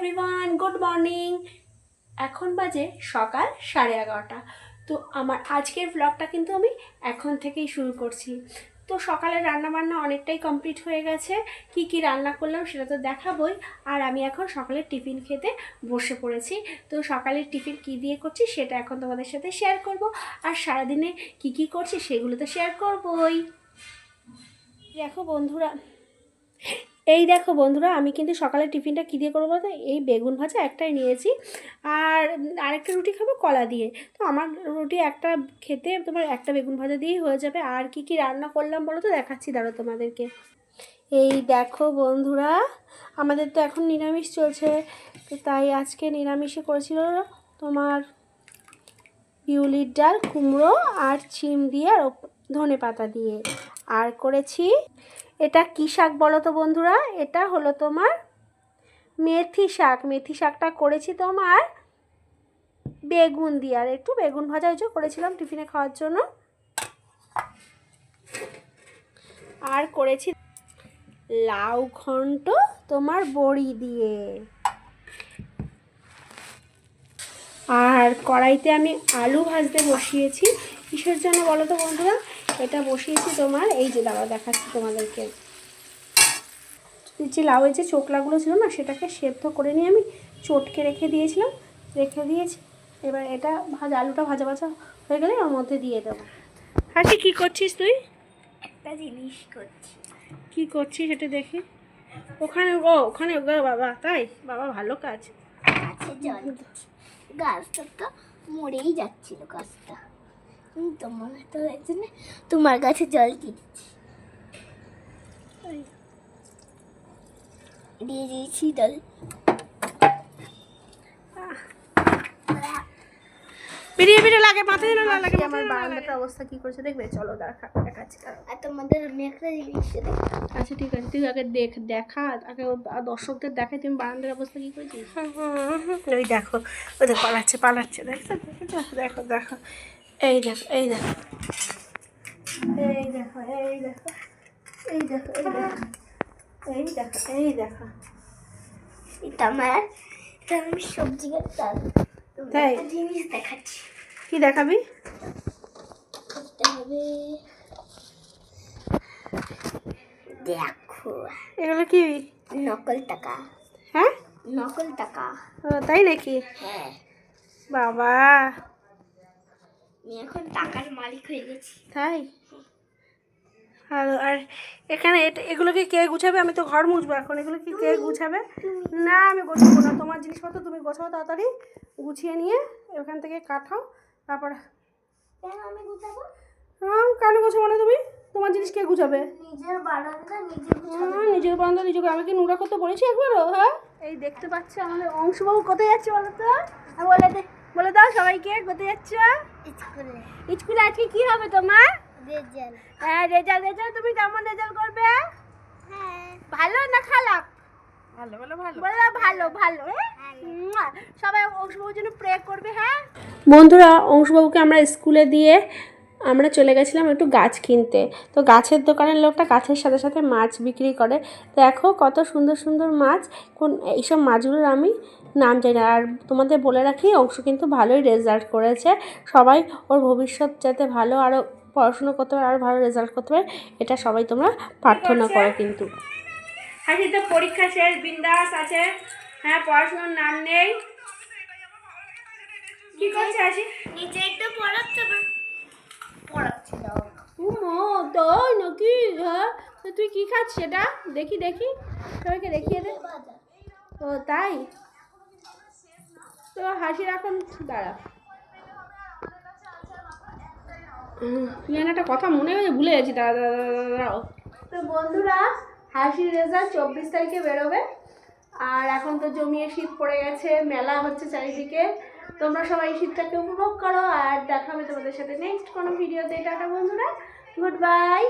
Everyone, good morning. এখন বাজে সকাল 11:30। তো আমার আজকের ব্লগটা কিন্তু আমি এখন থেকেই শুরু করছি। তো সকালে রান্নাবান্না অনেকটাই কমপ্লিট হয়ে গেছে। কি কি রান্না করলাম সেটা তো দেখাবই। আর আমি এখন সকালের টিফিন খেতে বসে পড়েছি। তো সকালের টিফিন কি দিয়ে করছি সেটা এখন তোমাদের সাথে শেয়ার করব। আর সারাদিনে কি কি করছি সেগুলো তো শেয়ার করবই। দেখো বন্ধুরা, আমি কিন্তু সকালে টিফিনটা কী দিয়ে করবো বলতে, এই বেগুন ভাজা একটাই নিয়েছি, আর আরেকটা রুটি খাবো কলা দিয়ে। তো আমার রুটি একটা খেতে তোমার একটা বেগুন ভাজা দিয়েই হয়ে যাবে। আর কি কি রান্না করলাম বলো তো, দেখাচ্ছি দাঁড়ো তোমাদেরকে। এই দেখো বন্ধুরা, আমাদের তো এখন নিরামিষ চলছে, তো তাই আজকে নিরামিষে করেছিল তোমার বিউলির ডাল, কুমড়ো আর শিম দিয়ে আর ধনে পাতা দিয়ে। আর করেছি, এটা কী শাক বলো তো বন্ধুরা, এটা হলো তোমার মেথি শাক। মেথি শাকটা করেছি তোমার বেগুন দিয়ে, আর একটু বেগুন ভাজা করেছিলাম টিফিনে খাওয়ার জন্য। আর করেছি লাউ ঘন্ট তোমার বড়ি দিয়ে। আর কড়াইতে আমি আলু ভাজতে বসিয়েছি। কিসের জন্য বলো তো বন্ধুরা, এটা বসিয়েছি তোমার এই যে দাঁড়াও দেখাচ্ছি তোমাদেরকে। যে লাউয়ের যে চোকলাগুলো ছিল না, সেটাকে সেদ্ধ করে নিয়ে আমি চটকে রেখে দিয়েছি। এবার এটা আলুটা ভাজা ভাজা হয়ে গেলে ওর মধ্যে দিয়ে দেবো। হাসি, কী করছিস তুই? একটা জিনিস করছি। কী করছিস সেটা দেখি। ওখানে বাবা, তাই বাবা, ভালো কাজ। গাছে জল দিচ্ছি, গাছটা তো মরেই যাচ্ছিল গাছটা, তোমার তো হয়েছে না, তোমার গাছে জল দিচ্ছি, দিয়ে দিয়েছি জল। বেরিয়ে লাগে, মাথায় না লাগে। আমার বারান্দাটার অবস্থা কি করেছে দেখবে, চলো দেখাচ্ছি। আর তোমাদের আমি একটা জিনিস আচ্ছা ঠিক আছে, তুই আগে দেখা আগে দর্শকদের দেখাই তুমি বারান্দার অবস্থা কি করেছিস। ওই দেখো, ওদের পালাচ্ছে দেখো দেখো দেখো, এই দেখো এই দেখো এই দেখো এই দেখো এই দেখো এই দেখো এই দেখো এই দেখো, এটা আমার, এটা আমি সবজি কাটতাম, তাই জিনিস দেখাচ্ছি। কি দেখাবি? দেখো, এগুলো কি? নকল টাকা। হ্যাঁ, নকল টাকা। তাই নাকি? হ্যাঁ বাবা, আমি এখন টাকার মালিক হয়ে গেছি। তাই? আর এখানে এগুলোকে কে গুছাবে? আমি তো ঘর মুছবো এখন, এগুলো কি কে গুছাবে? না, আমি গোছাবো না, তোমার জিনিসপত্র তুমি গোছাও তাড়াতাড়ি, গুছিয়ে নিয়ে এখান থেকে কাটাও। তারপর আমি গুছাবো? কেন গোছাবো না তুমি? তোমার জিনিস কে গুছাবে? নিজের বারান্দা নিজের বারান্দা নিজেকে। আমি কি নোংরা করতে বলেছি একবারও? হ্যাঁ, এই দেখতে পাচ্ছ আমাদের অংশবাবু কোথায় যাচ্ছে বলো তো? বলে দাও সবাইকে, কোথায় যাচ্ছ? স্কুলে আজকে কি হবে তোমার? রেজাল্ট। হ্যাঁ, রেজাল্ট। তুমি কেমন রেজাল্ট করবে? হ্যাঁ, ভালো না খারাপ? ভালো। ভালো। সবাই অংশবাবুর জন্য প্রে করবে। হ্যাঁ বন্ধুরা, অংশবাবুকে আমরা স্কুলে দিয়ে আমরা চলে গেছিলাম একটু গাছ কিনতে। তো গাছের দোকানের লোকটা গাছের সাথে সাথে মাছ বিক্রি করে। দেখো কত সুন্দর সুন্দর মাছ। এইসব মাছগুলোর আমি নাম জানি না। আর তোমাদের বলে রাখি, অংশ কিন্তু ভালোই রেজাল্ট করেছে। সবাই ওর ভবিষ্যৎ যাতে ভালো, আরও পড়াশুনো করতে পারে, আরও ভালো রেজাল্ট করতে পারে, এটা সবাই তোমরা প্রার্থনা করো কিন্তু। হাসি তো পরীক্ষা শেষ, বিন্দাস আছে। হ্যাঁ, পড়াশোনার নাম নেই। কি করছে হাসি? নিচে একটু পড়াচ্ছি না। তাই নাকি? হ্যাঁ, তুই কি খাচ্ছিস সেটা? দেখি সবাইকে দেখিয়ে দে। ও তাই? তো হাসির এখন দাঁড়া, একটা কথা মনে হয়েছে, ভুলে গেছি, দাঁড়াও। তো বন্ধুরা, হাসির রেজাল্ট 24 তারিখে বেরোবে। আর এখন তো জমিয়ে শীত পড়ে গেছে, মেলা হচ্ছে চারিদিকে। তোমরা সবাই শীতটাকে উপভোগ করো, আর দেখা হবে তোমাদের সাথে নেক্সট কোনো ভিডিওতে। টাটা বন্ধুরা, গুড বাই।